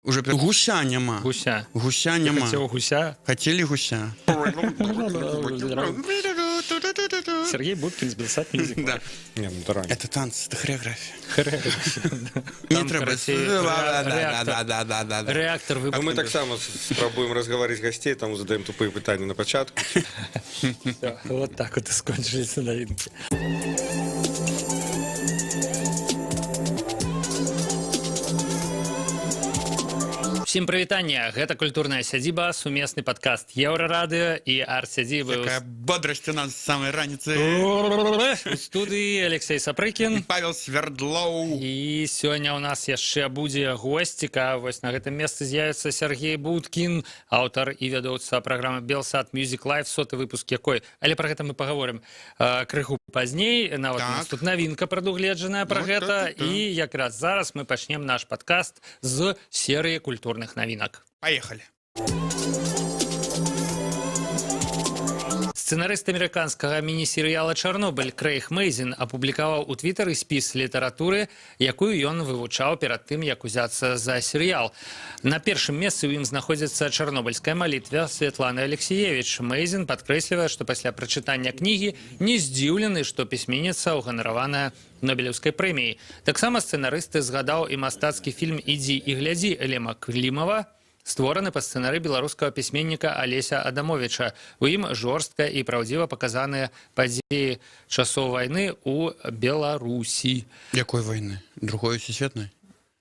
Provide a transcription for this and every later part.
Уже гуся няма. Гуся няма. Хотел гуся. Хотели гуся. Сергей Будкин с Белсат Мюзик. Да. Не, ну это ранее. Это танцы, это хореография. Не Не треба. Реактор А выбухнул. мы так само спробуем разговаривать гостей, там задаем тупые пытания на початку. Всё, вот так вот и скончились новинки. Всем прывітання, гэта культурная сядзіба, сумесны падкаст Еўрарадыё і арт-сядзібы. Такая бодрость у нас с самой раницы. У студыі Алексей Сапрыкін. Павел Свердлоу. І сёння ў нас яшчэ будзе госціка. Вось на гэтым месцы з'явіцца Сергей Будкін, аўтар і вядоўца праграмы Белсат Мюзик Лайв, 100-й выпуск якой. Але пра гэта мы паговорым крыху пазней. Нават у нас тут навінка прадугледжаная пра гэта. І якраз зараз мы пачнем наш падкаст з серыі культурных новинок. Поехали. Сцэнарыст амерыканскага міні-серыяла «Чарнобыль» Крэйг Мэйзін апублікаваў у твітары спіс літаратуры, якую ён вывучаў перад тым, як узяцца за серыял. На першым месцы ў ім знаходзіцца «Чарнобыльская малітва» Светланы Алексіевіч. Мэйзін падкрэслівае, што пасля прачытання кнігі не здзіўлены, што пісьменніца ўганараваная Нобелеўскай прэміяй. Таксама сцэнарысты згадаў і мастацкі фільм «Ідзі і глядзі» Элема Клімава, створаны па сцэнары беларускага пісьменніка Алеся Адамовіча. У ім жорстка і праўдзіва паказаныя падзеі часоў вайны ў Беларусі. Якой войны? Другой сусветной?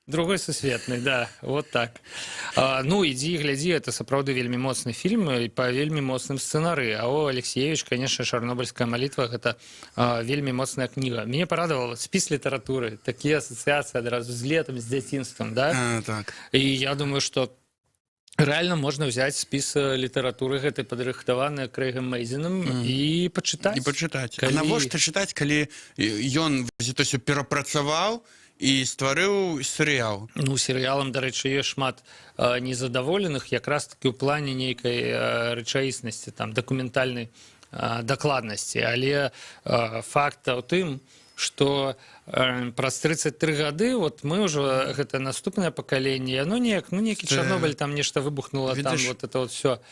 Другой сусветнай, да, вот так. Ну, «Ідзі і глядзі» — это сапраўды вельмі моцны фільм і па вельмі моцным сцэнары. А о Алексеевич, конечно, «Чарнобыльская малітва» — гэта вельмі моцная кніга. Мяне парадавала спіс літаратуры, такія асацыяцыі адразу з летам, з дзяцінствам, да? Так. І я думаю, што реально можна взяць спіс літаратуры гэтай падрыхтаванай Крэйгам Мэйзінам і пачытаць. І пачытаць. А навошта чытаць, калі ён гэта ўсё перапрацаваў і стварыў серыял? Ну, серыялам, дарэчы, ёсць шмат незадаволеных, якраз такі ў плане нейкай рэчаіснасці, там, дакументальнай дакладнасці. Але факт у тым, што праз 33 гады вот мы ўжо, гэта наступнае пакаленне, ну неякі Чарнобыль, там нешта выбухнула, там вот это вот все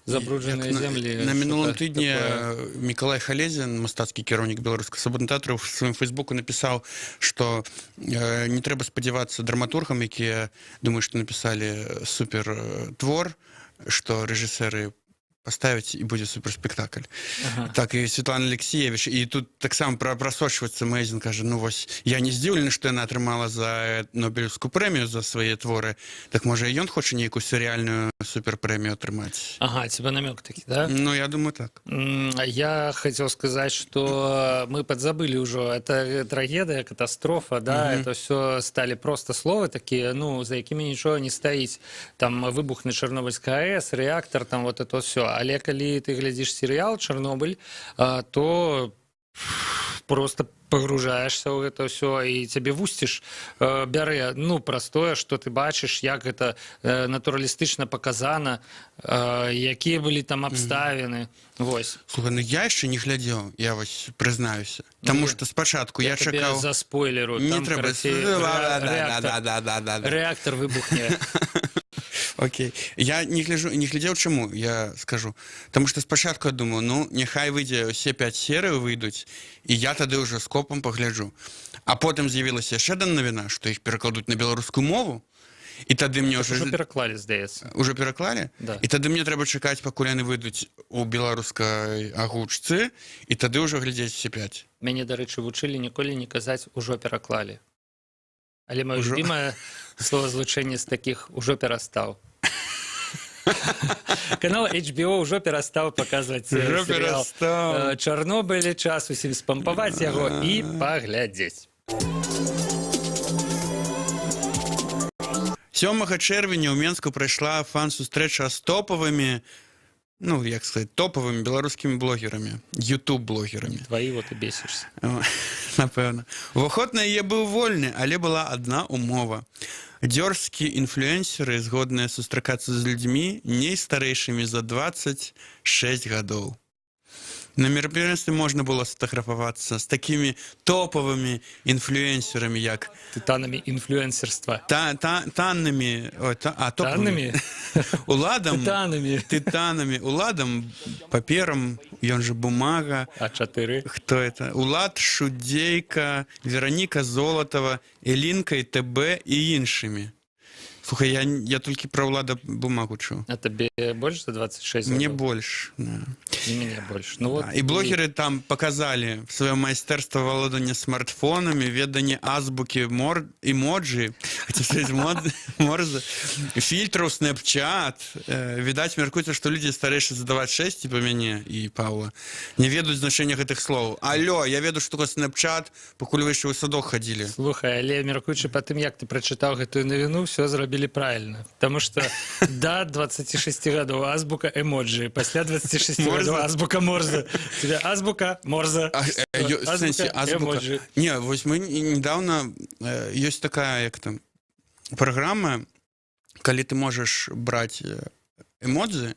забруджаныя землі. На мінулым тыдні Мікалай Халезін, мастацкі кіраўнік беларускага свабоднага тэатру, в сваім фейсбуку напісаў, што не трэба спадзявацца драматургам, якія думаюць, што напісалі супер твор, што рэжысэры поставить, и будет суперспектакль. Так, и Светлана Алексеевич, и тут так само просочваецца Мэйзін, кажа, ну вось, я не здзіўлены, што яна атрымала за Нобелевскую прэмію за свае творы, так можа і ён хоча нейкую серыяльную суперпрэмію атрымаць. Ага, тебе намек такі, да? Ну, я думаю, так. Я хотел сказать, что мы подзабыли уже, это трагедия, катастрофа, да, это все стали просто слова такие, ну, за якими ничего не стоит. Там выбух на Чернобыльской АЭС, реактор, там вот это все. Але калі ты глядзіш серыял «Чарнобыль», то просто погружаешься ў гэта ўсё і цябе вусціш бярэ, ну, простое, што ты бачыш, як гэта натуралістычна паказана, якія былі там абставіны. Вось. Слухай, ну я яшчэ не глядзеў, я вось прызнаюся. Таму што спачатку я чакаў... За спойлеру. Не трэба. Рэактар выбухне. Окей. Я не глядзеў, чаму, я скажу. Таму што спачатку я думаю, ну, няхай выйдзе, усе 5 серый выйдуць, і я тады ўжо скопам пагляджу. А потым з'явілася яшчэ адна навіна, што іх перакладуць на беларускую мову, і тады мне ўжо... Уже пераклалі, здаецца. Уже пераклалі? Да. І тады мне трэба чакаць, пакуль яны выйдуць у беларускай агучцы, і тады ўжо глядзець усе 5. Мяне, дарэчы, вучылі ніколі не казаць «ужо пераклалі». Але маё любімае словазлучэнне з такіх «ужо перастаў». Канал HBO ўжо перастаў паказваць серыял «Чарнобыль», час усім спампаваць яго і паглядзець. 7 чэрвеня ў Менску прайшла фан-сустрэча з топавымі, ну, як сказаць, топавымі беларускімі блогерамі, YouTube-блогерамі. Твои вот і бесішся. Напэўна. Уваход на яе быў вольны, але была адна умова. Дзёрзкія інфлюэнсеры згодныя сустракацца з людзьмі не старэйшымі за 26 гадоў. На мерапрыемстве можна было сфотаграфавацца з такімі топавымі інфлюэнсерамі, як Титанами инфлюенсерства. таннымі, Таннымі? уладам, Титанами. уладам, паперам, ён же бумага, А4. хто это? Улад, Шудзейка, Вероніка Золотова, Элінка і ТБ і іншымі. Слухай, я толькі пра ўлада бумагу чуў. А тебе больше за 26 Мне годов? больш. Да. И мне больше. Ну вот. І блогеры там показалі сваё майстэрства валодання смартфонамі, веданне азбукі эмоджі, морзе, фільтраў Snapchat. Відаць, мяркуецца, што людзі старэйшыя за 26, типа мяне і Паўла, не ведаюць значэння гэтых слоў. Алло, я ведаю, што такое Snapchat, пакуль вы яшчэ ў садок хадзілі. Слухай, але мяркуючы па тым, як ты прачытаў гэтую навіну, все зрабілі правильно. Потому что до 26 гадоў азбука эмоджи, пасля 26 гадоў азбука морзе. Тебе азбука морзе. Азбука. Не, вось мы недавно ёсць такая, як там, праграма, калі ты можаш браць эмоджи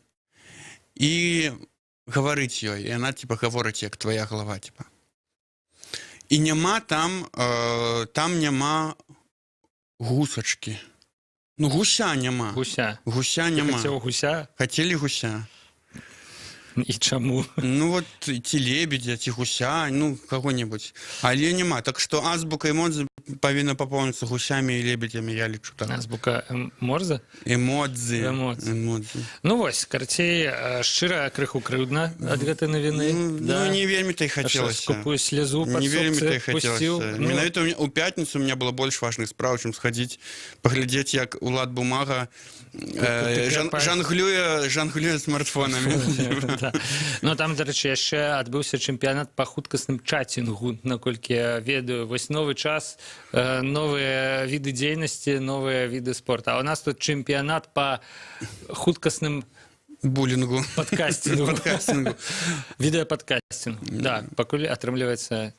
і гаварыць ёй, і яна типа гаворыць як твоя галава, типа. І няма там няма гусачкі. Ну, гуся няма. Гуся. Гуся Ты няма. хацеў гуся? Хацелі гуся. І чаму? Ну, вот ці лебедзя, ці гуся, ну, каго-небудзь. Але няма. Так што азбука эмодзі павінна папоўніцца гусямі і лебедзямі, я лічу так. Азбука морзе? Эмодзі. Ну вось, карцей, шчыра крыху крыўдна ад гэтай навіны. Ну, не вельмі той хацелася. Скупую слезу пад Не вельмі той сопцы пусціў. хацелася. Менавіта ў пятніцу у меня было больш важных спраў, чым схадзіць, паглядзець, як улад бумага жанглюе смартфонамі. Ну там, дарэчы, яшчэ адбыўся чэмпіянат па хуткасным чацінгу, наколькі я ведаю. Вось новы час, новыя віды дзейнасці, новыя віды спорта. А у нас тут чэмпіянат па хуткасным булінгу. падкасцінгу. Відэападкасцінгу. Да, пакуль атрымліваецца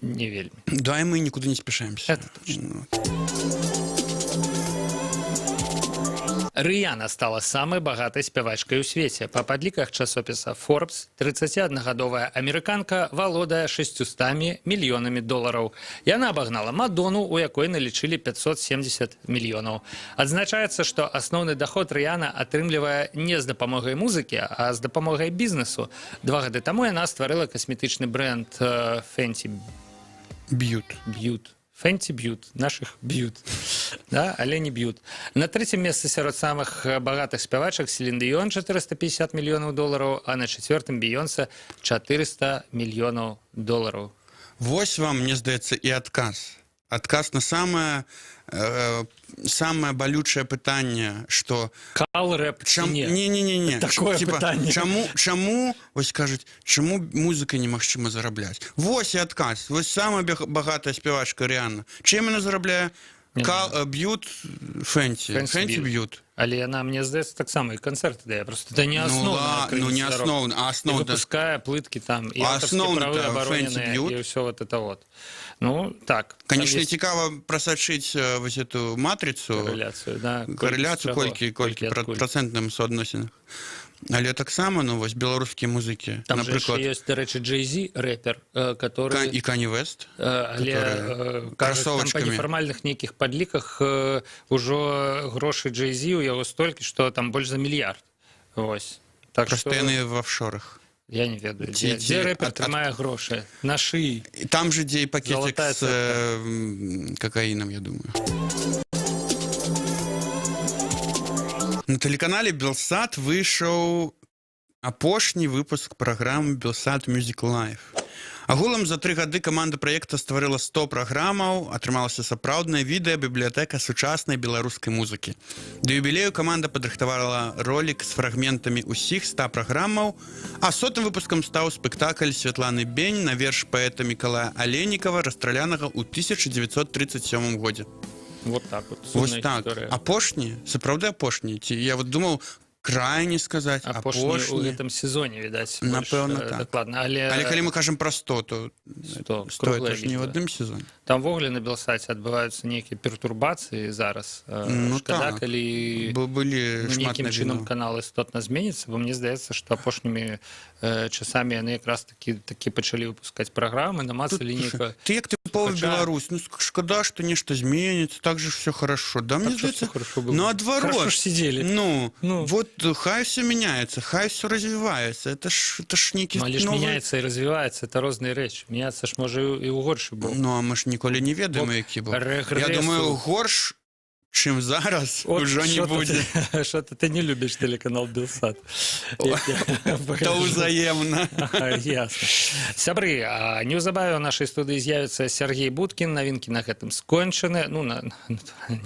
не вельмі. Да, і мы нікуды не спяшаемся. Это точно. Рыяна стала самой богатой спявачкой у свеце. Па падліках часопіса Forbes, 31-гадовая амерыканка валодае 600 мільёнамі долараў. Яна абагнала Мадону, у якой налічылі 570 мільёнаў. Адзначаецца, што асноўны доход Рыяна атрымлівае не з дапамогай музыкі, а з дапамогай бізнесу. 2 гады таму яна стварыла касметычны бренд Fenty Beauty. Fenty Beauty, наших б'ют, да, але не б'ют. На третьем месцы сярод самых багатых спявачак Селін Дыён 450 мільёнаў долараў, а на четвертым Бейонсе 400 мільёнаў долараў. Вось вам, мне здаецца, і адказ. Адказ на самае балючае пытанне, што... Кал-рэп ці не? Не. Такое пытанне. Чаму, вось кажуць, чаму музыкай немагчыма зарабляць? Вось і адказ. Вось самая багатая спявачка Рыяна. Чым яна зарабляе? Б'ют Фенті Б'ют. Але яна, мне здаецца, таксама і канцэрты дае. Просто это не асноўна. Ну, не асноўна. І выпускае плыткі там, і аўтарскія правы абароненыя, і ўсё вот это вот. Ну, так. Конечно, цікава прасачыць вось эту матрицу. Карэляцыю, колькі працэнтным суадносінах. Але таксама, ну, вось, беларускія музыкі. Там же яшчэ ёсць, дарэчы, Jay-Z, рэпер, который... І Kanye West. Але, кажуць, там па нефармальных нейкіх падліках ужо грошы Jay-Z у яго столькі, што там больш за мільярд. Вось. Просто яны в офшорах. Я не ведаю, дзе рэпер трымае грошы? На шыі. Там же, дзе і пакетик з кокаином, я думаю. На телеканале Белсат выйшаў апошні выпуск праграмы Белсат Music Live. Агулам за 3 гады каманда праекта стварыла 100 праграмаў, атрымалася сапраўдная відэа-бібліятэка сучаснай беларускай музыкі. Да юбілею каманда падрыхтавала ролік з фрагментамі ўсіх 100 праграмаў, а 100-м выпускам стаў спектакль Святланы Бень на верш паэта Мікалая Аленікава, расстралянага ў 1937 годзе. Вот так вот. Вось так. Апошні, сапраўды апошні. Я вот думаў, крайні сказаць, апошні у апошні. гэтым сезоне, відаць, Напэўна, больш, так. дакладна. Але калі мы кажам пра 100, то 100, 100 круглая это ж не в лічба. адным сезоне. Там ввогуле на Белсаце адбываюцца нейкія пертурбацыі зараз. Ну Шкада, так. калі Былі шмат нейкім чынам навінаў. канал істотна зменіцца, бо мне здаецца, што апошнімі часамі яны якраз такі пачалі выпускаць праграмы, намацалі нейкае. Ты як тыповы Хаця- Беларусь, ну шкада, што нешта зменіцца, так же ж все хорошо. Да мне что здаецца, всё хорошо было? наадварот. Хорошо ж сидели. Ну, Ну. вот хай все меняется, хай все развивается. Это ж нейкі Ну, але ж новы... мяняецца і развіваецца, это розныя рэчы. Мяняцца ж можа і ў горшы бок. Ну, а мы ж ніколі не ведаем, Бок які бок. Я рэгрэсу. думаю, горш, чым зараз, ужо не будзе. Что-то ты не любишь телеканал Белсат. То ўзаемна. Ясно. Сябры, а неўзабаве ў нашай студыі з'явіцца Сергей Будкін, навінкі на гэтым скончаны, ну,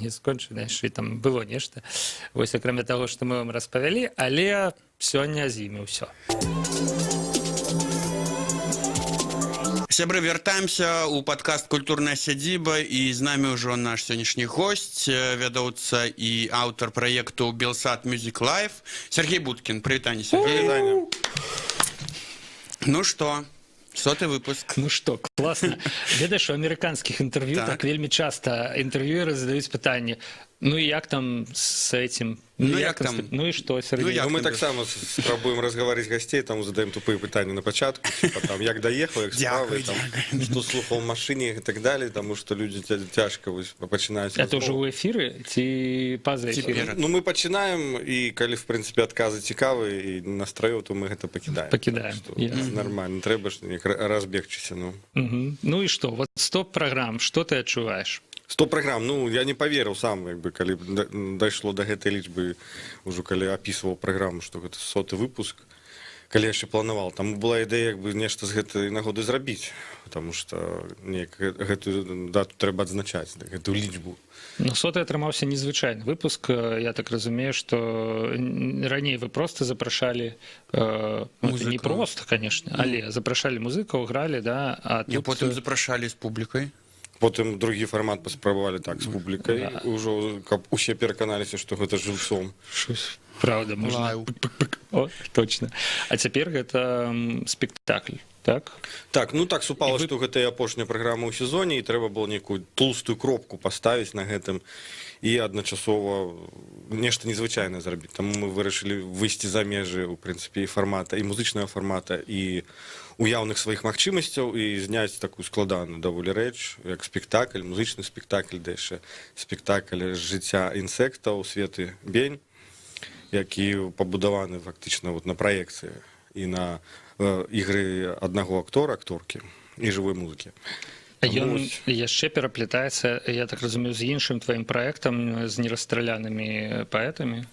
не скончаны, яшчэ там было нешта, вось акрамя таго, што мы вам распавялі, але сёння з імі ўсё. Сябры, вяртаемся ў падкаст «Культурная сядзіба», і з намі ўжо наш сённяшні госць, вядоўца і аўтар праекту «Белсат Music Live» Сергей Будкін. Прывітанне, Сергей. Вітання. Ну што, 100-й выпуск. Ну што, класна. Ведаеш, у амерыканскіх інтэрв'ю Так. так вельмі часта інтэрв'юеры задаюць пытанне, ну і як там з этим? Ну, як там? Ну і што, Сергей? Ну, як? Ну, мы там таксама спрабуем разгаварыць гасцей, там задаем тупыя пытанні на пачатку, типа, там, як даехаў, як справы, там, што слухаў у машыне і так далее, таму што людзі цяжка вось пачынаюць Это ўжо размову. ў эфіры ці па-за эфіры? Ну, мы пачынаем, і калі, в прынцыпе, адказы цікавыя і настроіў, то мы гэта пакідаем. Пакідаем, Так што ясно. Нормально, трэба ж неяк разбегчыся, ну. Мгм. Ну і што, вот стоп-праграм, што ты адчуваеш? 100 праграм, ну, я не поверыў сам, як бы, калі дайшло до гэтай лічбы, ужо калі апісваў праграму, што гэта 100-й выпуск, калі яшчэ планаваў, там была ідэя, як бы, нешта з гэтай нагоды зрабіць, потому што неяк гэтую дату трэба адзначаць, гэтую лічбу. Ну, 100-й атрымаўся незвычайны выпуск. Я так разумею, што раней вы просто запрашалі, ну, это не Музыкаў. просто, конечно, але запрашалі музыкаў, гралі, да, а І тут... потым запрашалі з публікай. Потым другі фармат паспрабавалі так з публікай, ужо, каб усе пераканаліся, што гэта жыўцом. Щось, правда, можна... Лайв. О, точно. А цяпер гэта спектакль, так? Так, ну так супала, што гэта і апошняя праграма ў сезоне, і трэба было нейкую толстую кропку паставіць на гэтым і адначасова нешта незвычайнае зрабіць. Таму мы вырашылі выйсці за межы, у прынцыпе, і фармата, і музычнага фармата, і уяўных сваіх магчымасцяў, і зняць такую складаную даволі рэч, як спектакль, музычны спектакль, да яшчэ спектакль жыцця інсектаў, Светы Бень, які пабудаваны фактычна вот на праекцыі і на ігры аднаго актора, акторкі і жывой музыкі. Ён Вось. яшчэ пераплятаецца, я так разумею, з іншым тваім праектам, з нерасстралянымі паэтамі.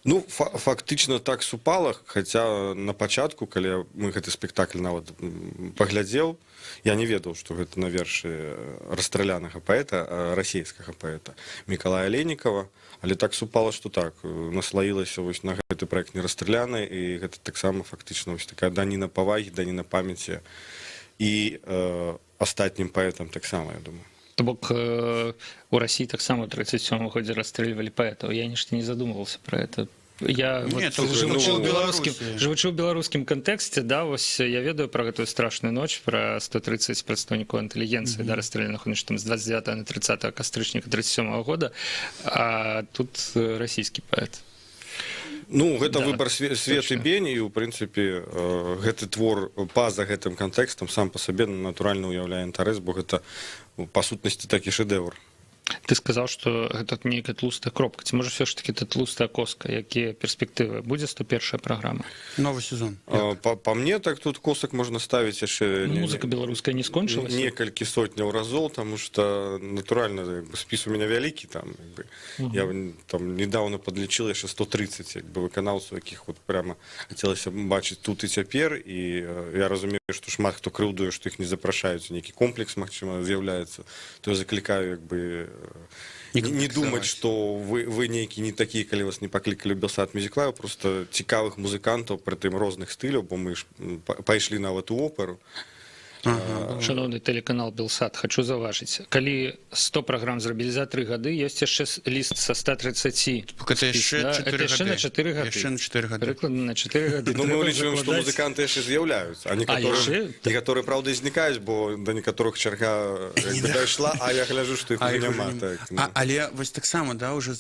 Ну, фактычна так супала, хаця на пачатку, калі мы гэты спектакль нават паглядзеў, я не ведаў, што гэта на вершы расстралянага паэта, расійскага паэта Мікалая Ленікава, але так супала, што так, наслаілася вось на гэты праект нерасстралянай, і гэта таксама фактычна вось такая даніна павагі, даніна памяці і астатнім паэтам таксама, я думаю. То бок у России таксама ў 37-м годзе расстрэльвалі паэтаў. Я нешта не задумывался про это. Я Нет, вот, живучы ну, ў беларускім кантэксце, да, вось я ведаю про гэтую страшную ноч, про 130 прадстаўнікоў інтэлігенцыі, да, расстрелянных у там з 29 на 30 кастрычніка 37-го года, а тут расійскі паэт. Ну, гэта Да, выбар Светы Бень, і, у прынцыпе, гэты твор па-за гэтым кантэкстам сам па сабе натуральна ўяўляе інтарэс, бо гэта, па сутнасці, такі шэдэўр. Ты сказаў, што гэта нейкая тлустая кропка. Ці можа все ж таки это тлустая коска? Якія перспектывы? Будзе 101-я праграма? Новы сезон. Па мне, так тут косак можна ставіць яшчэ... Музыка беларуская не скончылася? Некалькі сотняў разоў, таму што, натуральна, спіс у мяне вялікі, там, я там недавно подлічил яшчэ 130, выканаўцаў, якіх вот прямо хацелася бачыць тут і цяпер, і я разумею, што шмат хто крыўдуе, што іх не запрашаюць, нейкі комплекс, магчыма, з'яўляецца, то я заклікаю, не думаць, што вы нейкі не такі, калі вас не паклікалі ў Белсат Music Live, просто цікавых музыкантаў, пры тым розных стыляў, бо мы ж пайшлі нават у оперу, Шановны тэлеканал Белсат, хочу заўважыць, калі 100 праграм зрабілі за 3 гады, ёсць яшчэ ліст са 130. Это яшчэ 4 Это яшчэ на 4 гады. Яшчэ на 4 гады. Прыкладна на 4 гады. Ну, мы улічваем, што музыканты яшчэ з'яўляюцца, а некаторыя, праўда, і знікаюць, бо да некаторых чарга дайшла, а я гляджу, што іх уже няма. Але вось таксама, да, уже,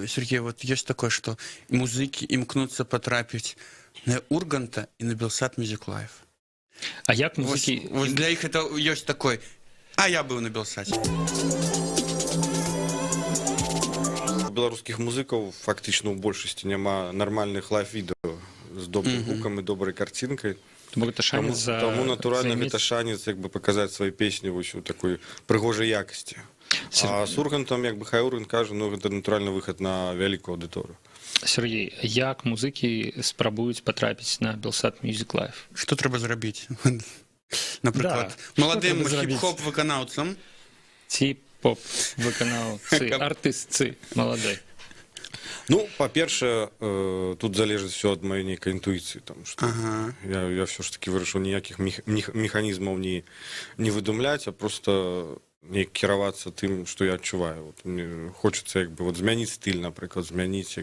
Сергей, вот ёсць такое, што музыкі імкнуцца патрапіць на Урганта і на Белсат Music Live. А як музыкі... Вось для іх это ёсць такой, а я быў на Белсаце. Беларускіх музыкаў фактычна ў большасці няма нармальных лайв-відэо з добрым гукам і добрай карцінкай. Таму, натуральна, гэта шанец паказаць свае песні вось у такой прыгожай якасці. А з Ургантам, хай Ургант кажа, гэта натуральны выхад на вялікую аўдыторыю. Сергей, як музыкі спрабуюць патрапіць на Белсат Music Live? Што трэба зрабіць? Напрыклад, маладым хіп-хоп выканаўцам ці поп-выканаўцы, артыстцы маладой? Ну, па-першае, тут залежыць все ад маёй нейкай інтуіцыі, я все ж таки вырашыў ніякіх механізмаў не выдумляць, а просто неяк кіравацца тым, што я адчуваю. Хочацца змяніць стыль, напрыклад, змяніць,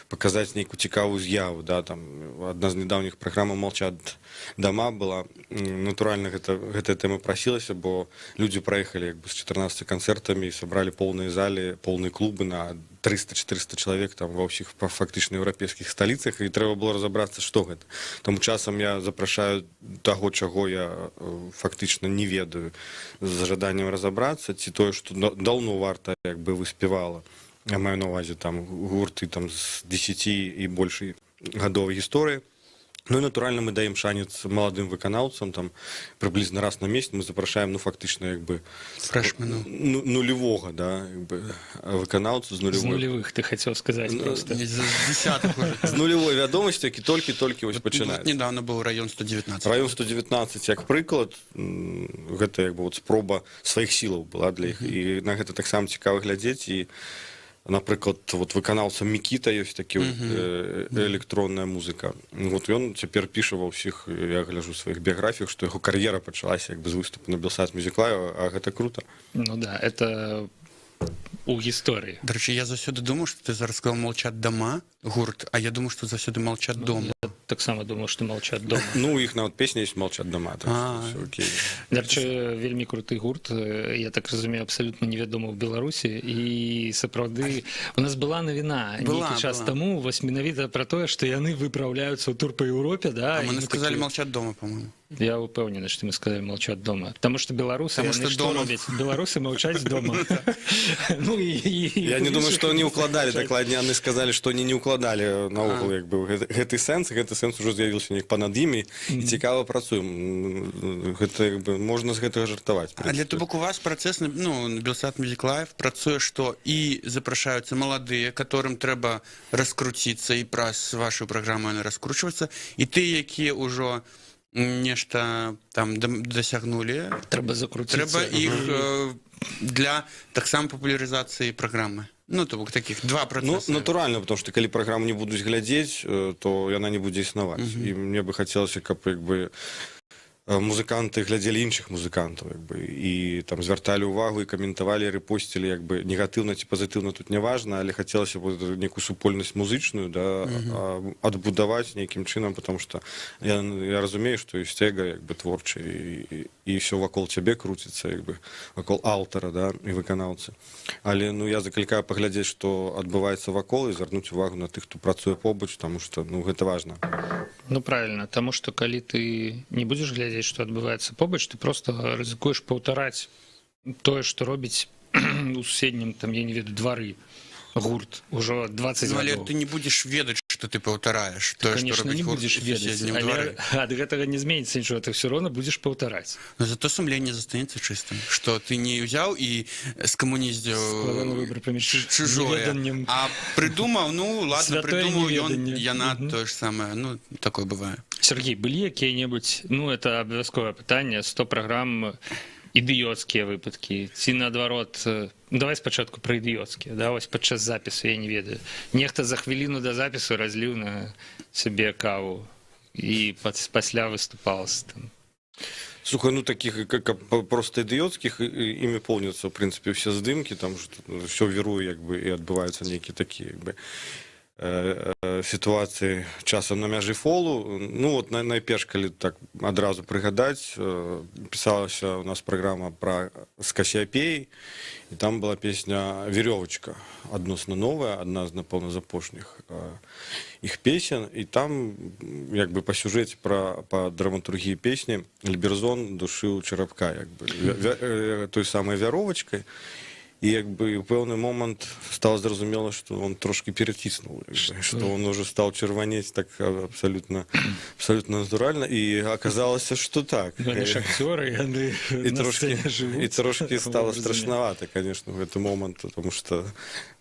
паказаць нейкую цікавую з'яву. Адна з нядаўніх праграм «Молчат дома» была. Натуральна, гэтая тэма прасілася, бо людзі праехалі з 14 канцэртамі і сабралі поўныя залі, поўныя клубы на 300-400 чалавек ва ўсіх фактычна еўрапейскіх сталіцах, і трэба было разабрацца, што гэта. Таму часам я запрашаю таго, чаго я фактычна не ведаю, з жаданнем разабрацца, ці тое, што даўно варта выспявала. Я маю на ўвазе гурты з 10 і большай гадовай гісторыі. Ну і, натуральна, мы даем шанец маладым выканаўцам, прыблізна раз на месяц мы запрашаем, фактычна, нулевога, выканаўцу з нулевой... З нулевых, ты хацеў сказаць проста. З десятых уже. З нулевой вядомасці, які толькі-толькі пачынаецца. Недавно быў раён 119. Раён 119, як прыклад, гэта спроба сваіх сілаў была для іх, і на гэта таксама цікава глядзець, і напрыклад, выканаўца Мікіта ёсць такі электронная музыка. Ён цяпер піша ва ўсіх, я гляджу сваіх біяграфіях, што яго кар'ера пачалася з выступу на Белсат Music Live, а гэта круто. Ну да, это у гісторыі. Дарэчы, я заўсёды думаў, што ты зараз сказаў «Молчат дома» гурт, а я думаю, што заўсёды «Молчат дома». Я таксама думаю, што «Молчат дома». Ну, іх нават песня ёсць «Молчат дома». Дарэчы, вельмі круты гурт, я так разумею, абсалютна невядомы ў Беларусі, і сапраўды у нас была навіна нейкі час таму, вось менавіта пра тое, што яны выпраўляюцца ў тур па Еўропе, да? А мы сказалі «Молчат дома», по-моему. Я упэўнены, што мы сказалі «Молчат дома». Таму што беларусы, яны што робяць? Беларусы маўчаць дома. Я не думаю, што они укладалі, дакладней, яны сказалі, што они не укладалі наогул гэты сэнс ужо з'явіўся неяк па-над імі, і цікава працуем. Можна з гэтага жартаваць. Але то бок у вас працэс на Белсат Music Live працуе, што і запрашаюцца маладыя, которым трэба раскруціцца, і праз вашу праграму яны раскручваюцца, і тыя, якія ўжо нешта дасягнулі, трэба закруціцца. Трэба іх для таксама папулярызацыі праграмы. Ну, то бок такіх два працэсы. Натуральна, потому што калі праграму не будуць глядзець, то яна не будзе існаваць. І мне бы хацелася, каб музыканты глядзелі іншых музыкантаў, і звярталі ўвагу і каментавалі, рэпосцілі, негатыўна ці пазітыўна тут не важна, але хацелася б нейкую супольнасць музычную адбудаваць нейкім чынам, потому што я разумею, што ёсць эга творчы, і ўсё вакол цябе круціцца, вакол аўтара і выканаўцы. Але я заклікаю паглядзець, што адбываецца вакол, і звярнуць увагу на тых, хто працуе побач, таму што гэта важна. Ну, правильно, таму што калі ты не будзеш глядзець, што адбываецца побач, ты просто рызыкуеш паўтараць тое, што робіць у суседнім, я не ведаю, двары гурт ужо 20 гадоў. Але ты не будзеш ведаць, што ты паўтараеш тое, што робіць гурт у суседнім двары. Ад гэтага не зменіцца нічога, ты ўсё роўна будзеш паўтараць. Но зато сумленне застанецца чыстым, што ты не ўзяў і скамуніздзіў чужое, а прыдумаў, ладно, прыдумаў ён, яна тое ж самае, такое бывае. Сергей, былі якія-небудзь, это абавязковае пытанне, 100 праграм ідыёцкія выпадкі, ці наадварот, давай спачатку пра ідыёцкія, вось падчас запісу, я не ведаю. Нехта за хвіліну да запісу разліў на сябе каву і пасля выступаў. Слухай, ну таких просто ідыёцкіх, імі поўняцца, в принципе, все здымкі, там все віруе, як бы, і адбываюцца нейкія такія, як бы, сітуацыі часам на мяжы фолу. Ну, вот найперш, калі так адразу прыгадаць, пісалася у нас праграма з Касіяпеяй, і там была песня «Верёвачка», адносна новая, адна з, напэўна, з апошніх іх песен, і там, як бы, па сюжэце, па драматургіі песні Ліберзон душыў Чарапка, як бы, той самай вяровачкай. І як бы, в пэўны момант стало зразумела, што он трошки пераціснуў, што он уже стаў чырванець так абсолютно натуральна, і аказалася, што так. Яны ж акцёры, яны на сцэне жывуць. І трошки стало страшнавата, конечно, в гэты момант, потому что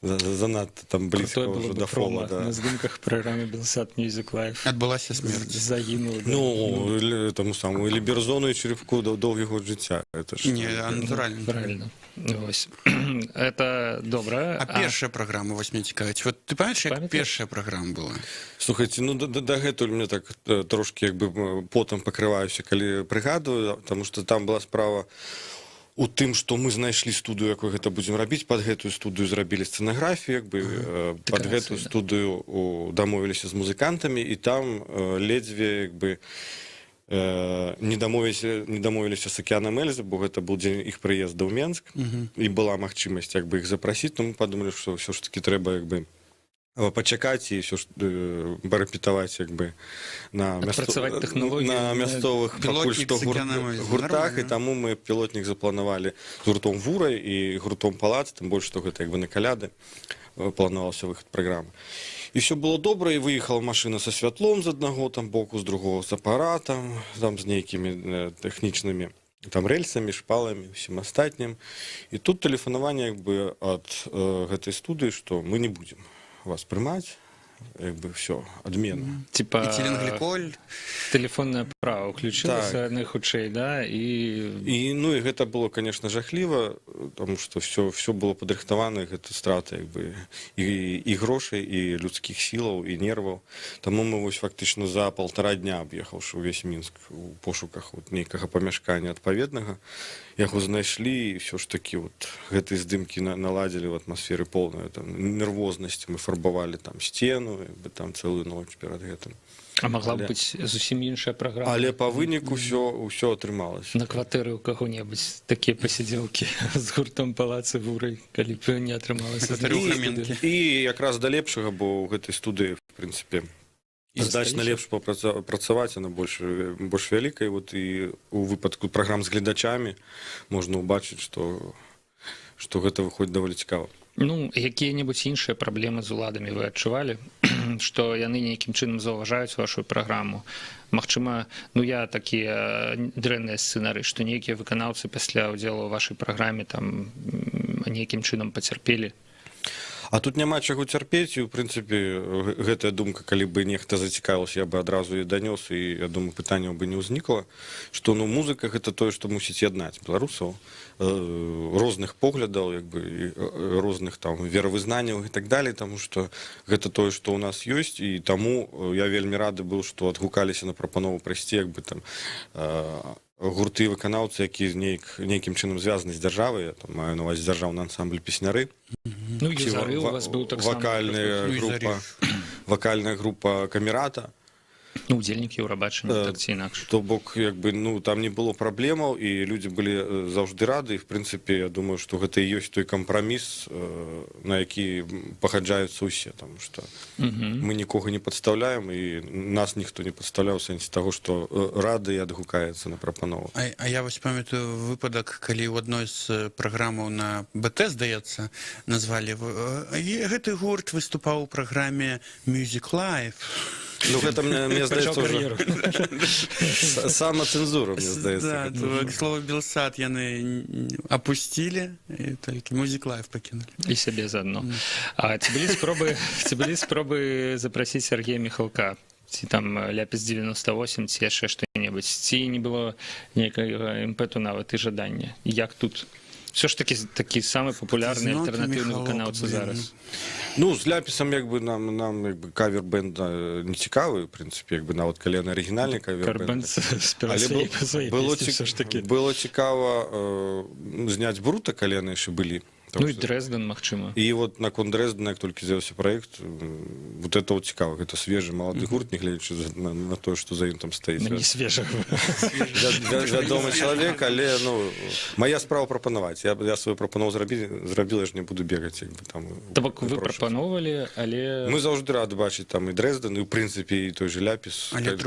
занадта там близко уже до фола. На здымках праграмы Белсат Music Live Адбылася смерць. загінуў. Ну, тому самому Ліберзону і Черевку доўгі год жыцця. Не, натуральна. Правильно. Вось. Это добра. А першая праграма, вось мне цікавіць. Вот ты памятаеш, як першая праграма была? Слухайте, ну дагэтуль мне так трошки як бы потам пакрываюся, калі прыгадваю, потому что там была справа у тым, што мы знайшлі студыю, якой гэта будзем рабіць, пад гэтую студыю зрабілі сцэнаграфію, як бы пад гэтую студыю дамовіліся з музыкантамі, і там ледзьве як бы не дамовіліся з Акіянам Эльзы, бо гэта быў дзень іх прыезда ў Менск, і была магчымасць як бы іх запрасіць, но мы падумалі, што ўсё ж таки трэба як бы пачакаць і ўсё ж парэпетаваць як бы на мясцовых пакуль што гуртах, і таму мы пілотнік запланавалі з гуртом Вурай і гуртом Палац, тым больш, што гэта як бы на каляды планаваўся выхад праграмы. І все было добра, і выехала машина со святлом з аднаго там боку, з другого з апаратам, там з нейкімі тэхнічнымі там рельсамі, шпаламі, усім астатнім. І тут тэлефанаванне як бы ад гэтай студыі, што мы не будзем вас прымаць, як бы все, адмена. Типа Этиленгликоль. Телефонное право уключилася найхутчэй, да, і ну і гэта было, конечно, жахліва, потому что все было падрыхтавана, гэта страта як бы і грошай, і людскіх сілаў, і нерваў. Таму мы вось фактычна за 1,5 дня, аб'ехаўшы ўвесь Мінск у пошуках вот нейкага памяшкання адпаведнага, яго знайшлі, і все ж таки вот гэтыя здымкі наладзілі в атмасферы поўнай нервознасці. Мы фарбавалі там сцену, там цэлую ноч перад гэтым. А могла б быць зусім іншая праграма. Але па выніку ўсё атрымалася. На кватэры ў каго-небудзь такія пасядзелкі з гуртом Палацы Вурай, калі б не атрымалася. І якраз да лепшага, бо ў гэтай студыі, в прынцыпе, значна лепш працаваць, она больш вялікая, вот і у выпадку праграм з гледачамі можна ўбачыць, што гэта выходзіць даволі цікава. Ну, якія-небудзь іншыя праблемы з уладамі вы адчувалі, што яны нейкім чынам заўважаюць вашу праграму? Магчыма, ну я такія дрэнныя сцэнары, што нейкія выканаўцы пасля ўдзелу ў вашай праграме там нейкім чынам пацярпелі? А тут няма чаго цярпець, і, у прынцыпе, гэтая думка, калі бы нехта зацікавіўся, я бы адразу яе данёс, і, я думаю, пытанняў бы не ўзнікла, што, ну, музыка — гэта тое, што мусіць яднаць беларусаў, розных поглядаў, як бы, розных там веравызнанняў і так далей, таму што гэта тое, што ў нас ёсць, і таму я вельмі рады быў, што адгукаліся на прапанову прайсці, як бы там гурты выканаўцы, якія нейкім чынам звязаны з дзяржавай, я там маю на ўвазе дзяржаўны ансамбль песняры. Ну, Юзары у вас быў таксама. Вакальная група Камерата. Ну, удзельнікі Еўрабачення, так ці інакш. То бок, як бы, ну, там не было праблемаў, і людзі былі заўжды рады, і, в прынцыпе, я думаю, што гэта і ёсць той кампраміс, на які пагаджаюцца ўсе, таму што мы нікога не падстаўляем, і нас ніхто не падстаўляў у сэнсе таго, што рады і адгукаецца на прапанову. А я вось памятаю выпадак, калі ў адной з праграмаў на БТ, здаецца, назвалі гэты гурт выступаў у праграме Music Live. Ну, гэта, мне здаецца, ўжо самацэнзура, мне здаецца. Да, к слову, Белсат яны апусцілі, і толькі Music Live пакінулі. І сябе заадно. А ці былі спробы запрасіць Сергея Міхалка? Ці там Ляпіс 98, ці яшчэ што-небудзь? Ці не было нейкага імпэту нават і жадання? Як тут? Все ж таки самы папулярны альтэрнатыўны выканаўца зараз. Ну, з ляпісом, якби, нам якби, кавер-бенд не цікавий, в принципі, якби, навіть коли не оригінальний кавер-бенд. Карбен співав свої пісні все ж таки. Було цікаво зняти Брута, коли вони ще були. Ну і Дрезден, магчыма. І от на кон Дрездена, як тільки з'явився проєкт, вот это вот цікаво. Це свіжий, молодий гурт, не глядячи на те, що за ним там стоїть. Мені свіжого. Відомий чоловік, але ну, моя справа пропонувати. Я свою пропонову зробив, я ж не буду бігати. Якби, там, Тобто ви пропонували, але... Ми завжди раді бачити там і Дрезден, і в принципі і той же Ляпіс. Але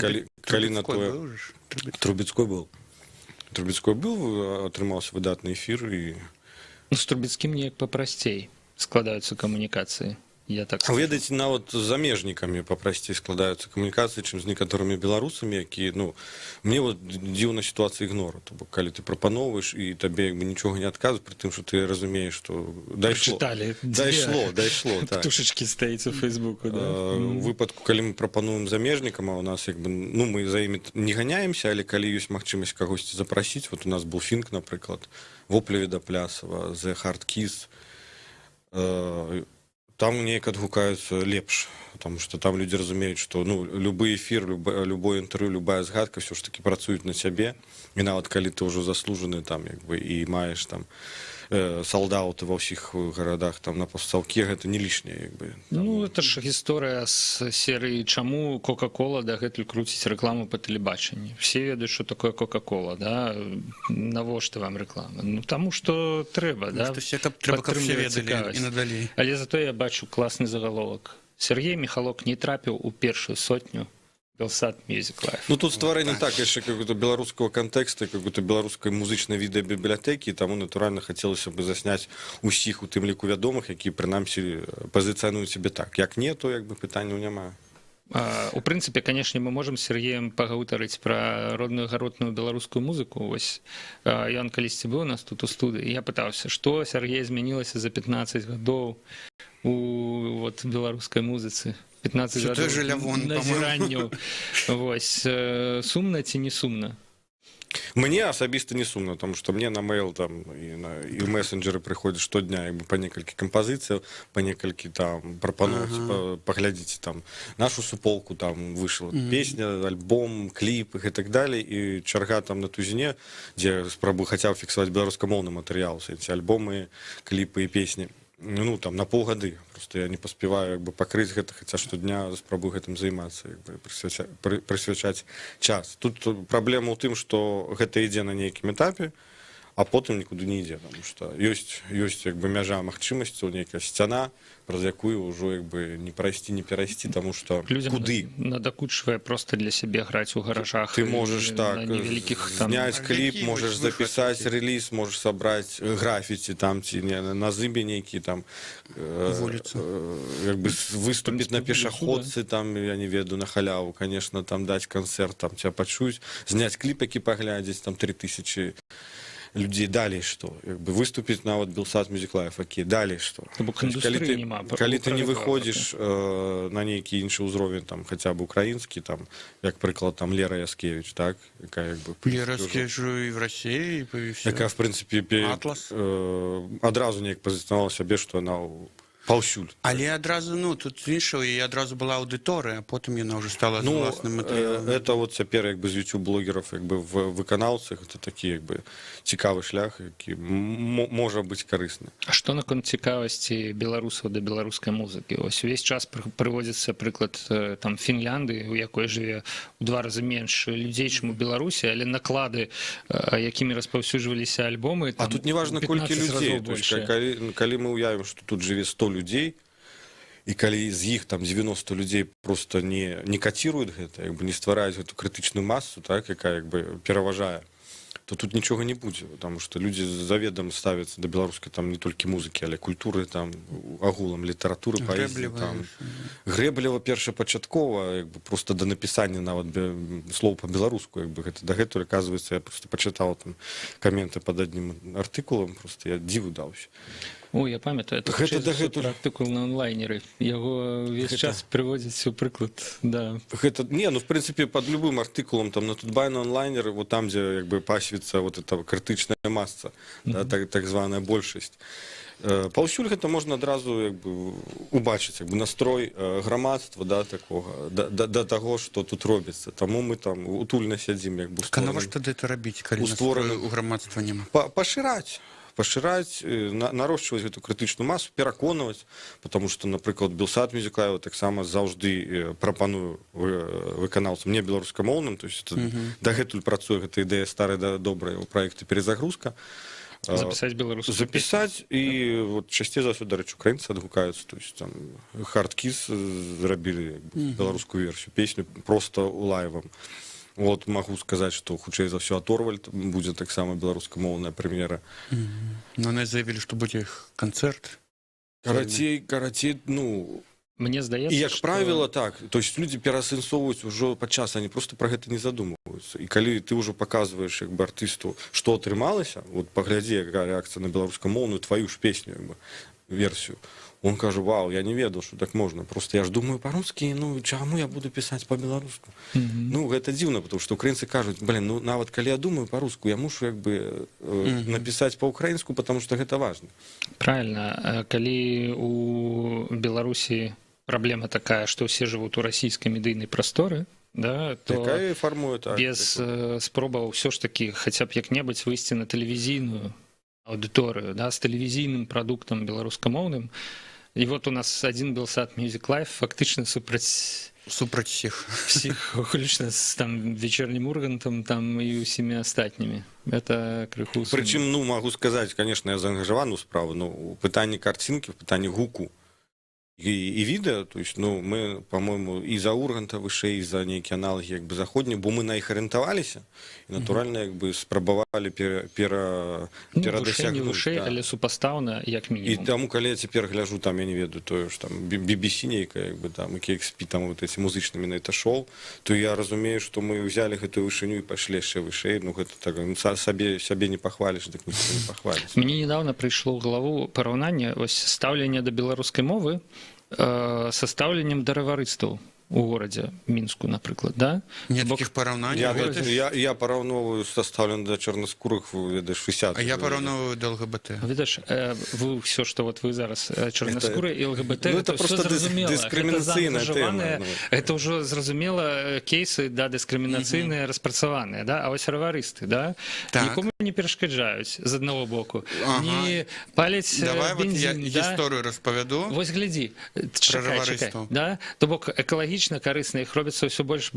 Трубецькой був же? Трубецькой був, отримався видатний ефір. І... Ну, з Трубецьким ніяк попростей складаються комунікації. Я так скажу. Ведаеце, нават з замежнікамі папрасцей складаюцца камунікацыі, чым з некаторымі беларусамі, якія, ну, мне вот дзіўна сітуацыя ігнору. То бок, калі ты прапаноўваеш і табе як бы нічога не адказваюць, пры тым, што ты разумееш, што дайшло. Дайшло, так. Птушечкі стаіць у Фейсбуку, да? У выпадку, калі мы прапануем замежнікам, а у нас як бы, ну, мы за імі не ганяемся, але калі ёсць магчымасць кагосьці запрасіць, вот у нас был Фінк, напрыклад, Воплевіда Плясова, The Hard Kiss, там неяк адгукаюцца лепш, потому что там люди разумеюць, што ну, любы эфір, любое інтэрв'ю, любая згадка все ж таки працуюць на цябе, і нават калі ты ўжо заслужаны там, як бы, і маеш там салдаты ва ўсіх гарадах там на пастаўке, гэта не лішняе, як бы. Ну, это ж гісторыя з серыі «Чаму Кока-Кола дагэтуль круціць рэкламу па тэлебачанні?» Все ведаюць, што такое Кока-Кола, да? Навошта вам рэклама? Ну, таму што трэба, да? Трэба, каб все ведалі і надалей. Але зато я бачу класны загаловак. Сергей Михалок не трапіў у першую сотню Белсат Music Life. Ну, тут стварэнне так, яшчэ какого-то беларускага кантэкста, какой-то беларускай музычнай відэабібліятэкі, таму натуральна хацелася бы засняць усіх, у тым ліку вядомых, якія прынамсі пазіцыянуюць сябе так. Як не, то як бы пытанняў няма. У прынцыпе, канешне, мы можам з Сергеем пагутарыць пра родную гаротную беларускую музыку. Вось ён калісьці быў у нас тут у студыі, і я пытаўся, што, Сергей, змянілася за 15 гадоў у вот, беларускай музыцы. 15 гадоў назіранняў. Вось, сумна ці не сумна? Мне асабіста не сумна, тому што мне на мэйл там і месенджеры прыходзяць штодня як бы па некалькі кампазіцыяў, па некалькі там прапановаць, паглядзіце там нашу суполку, там выйшла песня, альбом, кліп і так далей, і чарга там на тузіне, дзе спрабую хаця б фіксаваць беларускамоўны матэрыял, сэнсе альбомы, кліпы і песні. Ну, там, на паўгады. Просто я не паспяваю як бы пакрыць гэта, хаця штодня спрабую гэтым займацца, як бы прысвячаць час. Тут праблема ў тым, што гэта ідзе на нейкім этапе, а потым нікуды не ідзе, потому што ёсць як бы мяжа магчымасцяў, нейкая сцяна, праз якую ўжо як бы не прайсці, не перайсці, таму што куды? Надакучвае проста для сябе граць у гаражах. Ты можаш так зняць кліп, можаш запісаць рэліз, можаш сабраць графіці там ці на зыбе нейкі там як бы выступіць на пешаходцы там, я не ведаю, на халяву, конечно, там даць канцэрт, там ця пачуць, зняць кліп, які паглядзець, там 3000 людей, далей што? Як бы выступіць нават Белсат Music Life, окей, далей што? Калі ты не выходзіш на нейкі іншы ўзровень, там, хаця б украінскі, там, як прыклад, там, Лера Яскевіч, так? Якая, як бы, Лера Яскевіч і в России, і все. Якая, в прынцыпе, адразу неяк пазіцыянавала сябе, што яна паўсюль. Але адразу, ну, тут іншого, і адразу була аудиторія, а потім яна вже стала з власним матеріалом. Это от цяпер, якби, з YouTube-блогерів, якби, в выканаўцах, це такий, якби, цікавий шлях, який може бути корисний. А што наконт цікавасці беларусаў да беларускай музыкі? Ось увесь час прыводзіцца прыклад там Фінляндыі, у якой жыве ў 2 разы менш людзей, чым у Беларусі, але наклады, якімі распаўсюджваліся альбомы, там, а тут не важна, колькі людзей. Калі мы уявім, што тут жыве 100 людей, і калі з іх там 90 людей просто не каціруюць гэта, як бы не ствараюць гэту крытычную масу, так, якая як бы пераважае, то тут нічога не будзе, потому што людзі заведам ставяцца да беларускай там не толькі музыкі, але культуры, там агулам літаратуры, паэзіі, там Грэблева першапачаткова, як бы просто да напісання нават слоў па-беларуску, як бы гэта дагэтуль, аказваецца, я просто пачытаў там каменты пад адным артыкулам, просто я дзіву даўся. О, я памятаю, это артыкул на онлайнеры. Яго весь час приводзяць у прыклад, да. Гэта, не, ну, в принципе, под любым артыкулам, там, на Тутбай, на онлайнеры, вот там, где, як бы, пасвіцца вот эта критичная масса, да, так званая большасць. Паўсюль гэта можна адразу як бы убачыць як бы настрой грамадства да такога да таго што тут робіцца, таму мы там утульна сядзім як бы А навошта тады это рабіць, калі настрою у грамадства няма? пашыраць нарошчваць гэту крытычную масу, пераконваць, потому што напрыклад Белсат Music Live таксама заўжды прапаную выканаўцам не беларускамоўным, то есть дагэтуль працуе гэта ідэя старая добрая у праекты перезагрузка запісаць беларускую запісаць і вот часцей за ўсё, дарэчы, украінцы адгукаюцца, то есть там Хардкіс зрабілі беларускую версію песню просто у лайвам. Вот магу сказаць, што хутчэй за ўсё Аторвальд будзе таксама беларускамоўная прэм'ера. Но яны заявілі, што будзе іх канцэрт. Карацей, ну мне здаецца, і як правіла так, то есть людзі пераасэнсоўваюць ужо падчас, они просто пра гэта не задумваюцца. І калі ты ўжо паказваеш як бы артысту, што атрымалася, вот паглядзі, якая рэакцыя на беларускамоўную твою ж песню як бы версію. Он кажа: вау, я не ведаў, што так можна. Просто я ж думаю па-рускі, ну чаму я буду пісаць па-беларуску? Ну гэта дзіўна, потому што украінцы кажуць: блин, ну нават калі я думаю па-руску, я мушу як бы напісаць па-украінску, потому што гэта важна. Правильно. Калі у Беларусі праблема такая, што ўсе жывуць у расійскай медыйнай прасторы, да, то формуе, так, без спробаў ўсё ж такі хаця б як-небудзь выйсці на тэлевізійную аўдыторыю, да, з тэлевізійным прадуктам беларускамоўным. І вот у нас один Белсат Music Live фактычна супраць всіх, уключна з там вечернім Ургантам там і усімі астатнімі. Это крыху. Прычым, ну, магу сказаць, конечно, я заангажаваны ў справу, но у пытанні карцінкі, в пытанні гуку і відэа, то есть, ну, мы, по-моему, і за Урганта вышэй, і за нейкія аналогі як бы заходнія, бо мы на іх арыентаваліся і натуральна як бы спрабавалі перадасягнуць. Вышэй, але супастаўна як мінімум. І таму, калі я цяпер гляжу, там, я не ведаю, тое ж там BBC нейкая, як бы там, KXP, там вот эти музычнымі на это шоу, то я разумею, што мы ўзялі гэтую вышыню і пайшлі яшчэ вышэй, ну гэта так, ну, сябе не пахваліш, дык ніхто не пахваліш. Мне недавно прыйшло ў галаву параўнанне вось стаўленне да беларускай мовы са стаўленнем да раварыстаў у горадзе Мінску, напрыклад, да? Нет такіх параўнанняў. Я параўноўваю састаўлен да чорнаскурых, ведаеш, высят. А я параўноўваю да ЛГБТ. Ведаеш, вы ўсё, што вот вы зараз чорнаскуры і ЛГБТ, это просто дыскрымінацыйная тэма. Это ўжо зразумела кейсы, да, дыскрымінацыйныя распрацаваныя, да? А вось раварысты, да? Нікому не перашкаджаюць з аднаго боку. Не паляць бензін, да? Давай вот я гісторыю распавяду. Вось глядзі, чакай, да? То бок экалагічна карысна іх робіцца ўсё больш,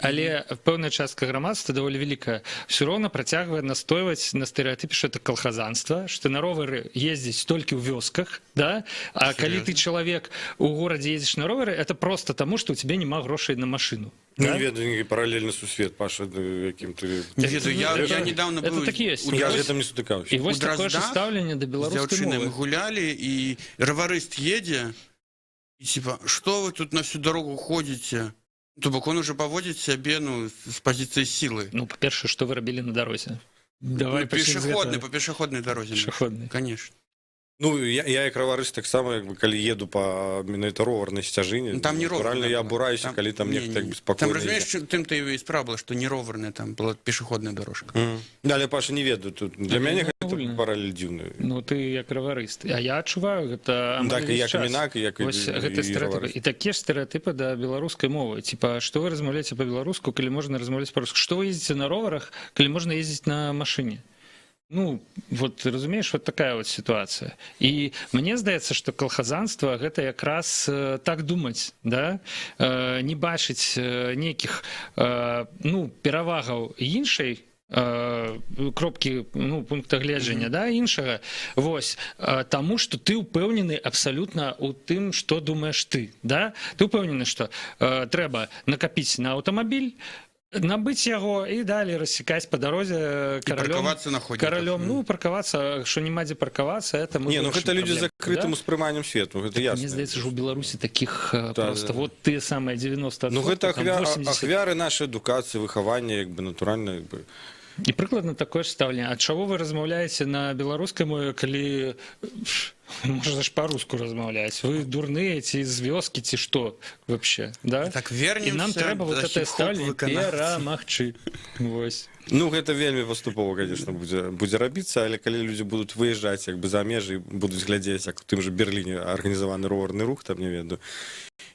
але пэўная частка грамадства даволі вялікая ўсё роўна працягвае настойваць на стэрэатыпе, што это калхазанства, што на ровары ездзіць толькі ў вёсках, да? А калі ты чалавек у горадзе ездзіш на ровары, это просто таму, што ў цябе няма грошай на машыну. Не ведаю, паралельны сусвет, Паша, якім ты... Не ведаю, я недавно был... Это так есть. Я з гэтым не сутыкаўся. І вось такое ж стаўленне да беларускай мовы. Мы гулялі, і раварыст едзе, и типа, что вы тут на всю дорогу ходите? То бок он уже поводит себя, ну, с позиции силы. Ну, по-перше, что вы робили на дороге? Давай по пешеходной дороге. Пешеходной. Конечно. Ну, я як раварыст таксама, як бы, калі еду па менавіта роварнай сцяжыне, ну, там не роварная. Натуральна, я абураюся, калі там нехта як бы спакойна. Там, разумееш, тым-то і справа была, што не роварная, там была пешеходная дорожка. Да, але, Паша, не ведаю, тут для мяне гэта паралель дзіўная. Ну, ты як раварыст. А я адчуваю, гэта так, і як мінак, і як вось гэта стэрэатыпы. І такія ж стэрэатыпы да беларускай мовы. Типа, што вы размаўляеце па-беларуску, калі можна размаўляць па-руску? Што вы ездзіце на роварах, калі можна ездзіць на машыне? Ну, вот, разумееш, вот такая вот ситуация. І мне здаецца, што калхазанства гэта якраз так думаць, да? Не бачыць нейкіх, ну, перавагаў іншай кропкі, ну, пункта гледжання, да, іншага, вось, таму, што ты ўпэўнены абсалютна ў тым, што думаеш ты, да? Ты ўпэўнены, што трэба накапіць на аўтамабіль, набыць яго і далей рассекаць па дарозе каралём, ну, паркавацца, што няма дзе паркавацца, это мы... Не, ну гэта людзі з закрытым успрыманнем свету, гэта ясна. Мне здаецца, што ў Беларусі такіх просто вот тыя самыя 90%. Ну гэта ахвяры нашай адукацыі, выхавання, як бы, натуральна, як бы... І прыкладна такое ж стаўленне. А чаго вы размаўляеце на беларускай мове, калі можна ж па-руску размаўляць? Вы дурныя ці з вёскі, ці што вообще, да? Так, І вернемся нам трэба вот да это хіп-хоп стаўленне выканаўцаў. перамагчы. Вось. Ну, гэта вельмі паступова, конечно, будзе рабіцца, але калі людзі будуць выязджаць як бы за межы, будуць глядзець, як у тым же Берліне арганізаваны роварны рух, там, не ведаю,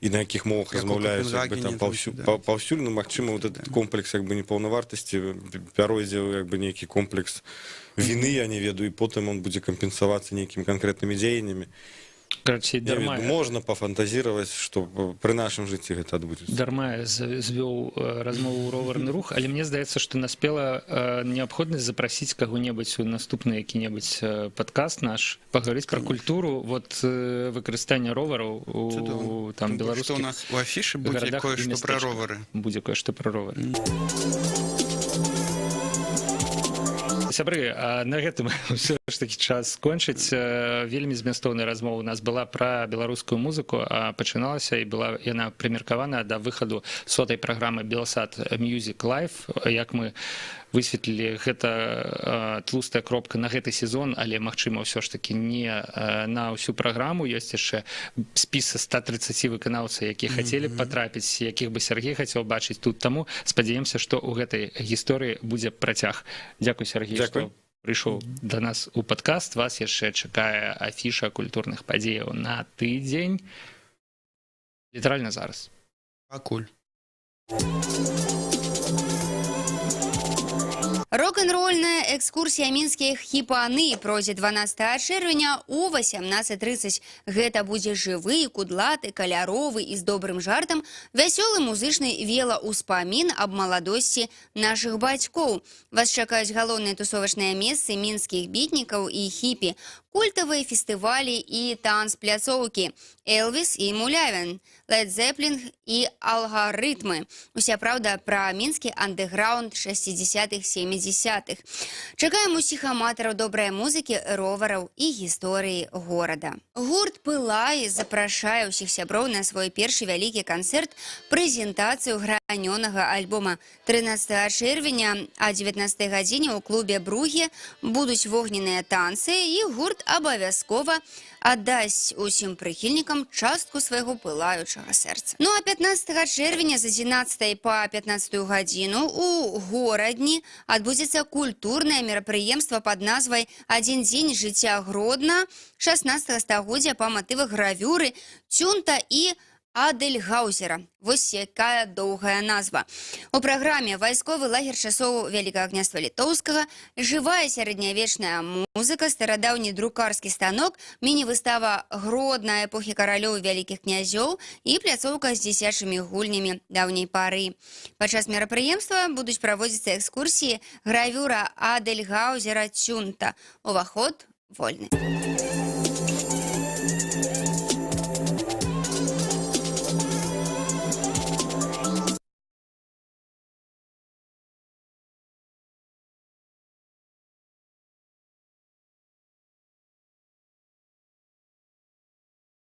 і на якіх мовах Як у размаўляюць, як бы, Копенгагене, там, паўсюль, ну, магчыма, вот этот комплекс, як бы, непаўнавартасці пяройдзе, як бы, нейкі комплекс віны, я не ведаю, і потым он будзе кампенсавацца нейкімі канкрэтнымі дзеяннямі. Короче, дарма Можна пафантазіраваць, што пры нашым жыцці гэта адбудзецца. дарма я звёў размову роварны рух, але мне здаецца, што наспела неабходнасць запрасіць каго-небудзь у наступны які-небудзь падкаст наш, пагаварыць пра культуру вот выкарыстання ровараў у там беларускіх у нас у афішы будзе гарадах і кое-што пра мястэчках. ровары. Будзе кое-што пра ровары. Сябры, на гэтым ўсё ж такі час скончыць. Вельмі змястоўная размова у нас была пра беларускую музыку, а пачыналася і была яна прымеркаваная да выхаду 100-й праграмы Белсат Music Live. Як мы высветлілі, гэта тлустая кропка на гэты сезон, але магчыма ўсё ж такі не на ўсю праграму. Ёсць яшчэ спіс 130 выканаўцаў, якія хацелі патрапіць, якіх бы Сергей хацеў бачыць тут. Таму спадзяемся, што ў гэтай гісторыі будзе працяг. Дзякуй, Сергей, што прыйшоў да нас у падкаст. Вас яшчэ чакае афіша культурных падзеяў на тыдзень. Літаральна зараз. Пакуль. Рок-н-рольная экскурсія мінскіх хіпаны пройдзе 12 чэрвеня у 18:30. Гэта будзе жывы, кудлаты, каляровы і з добрым жартам вясёлы музычны велаўспамін аб маладосці нашых бацькоў. Вас чакаюць галоўныя тусовачныя месцы мінскіх бітнікаў і хіпі, культавыя фестывалі і танцпляцоўкі, Элвіс і Мулявін, Лед Зеплін і Алгарытмы. Уся праўда пра мінскі андэграунд 60-х-70-х. Чакаем усіх аматараў добрай музыкі, ровараў і гісторыі горада. Гурт «Пылай» запрашае ўсіх сяброў на свой першы вялікі канцэрт, прэзентацыю гранёнага альбома. 13 чэрвеня а 19 гадзіне ў клубе «Бругі» будуць вогненныя танцы, і гурт абавязкова аддасць усім прыхільнікам частку свайго пылаючага сэрца. Ну а 15 чэрвеня з 11 па 15 гадзіну у горадні адбудзецца культурнае мерапрыемства пад назвай «Адзін дзень жыцця Гродна» 16 стагоддзя па матывах гравюры Цюнта і Адельгаузера. Вось якая доўгая назва. У праграме вайсковы лагер часоў Вялікага княства Літоўскага, жывая сярэднявечная музыка, старадаўні друкарскі станок, міні-выстава Гродна эпохі каралёў і вялікіх князёў і пляцоўка з дзіцячымі гульнямі даўняй пары. Падчас мерапрыемства будуць праводзіцца экскурсіі, гравюра Адельгаузера Цюнта. Уваход вольны.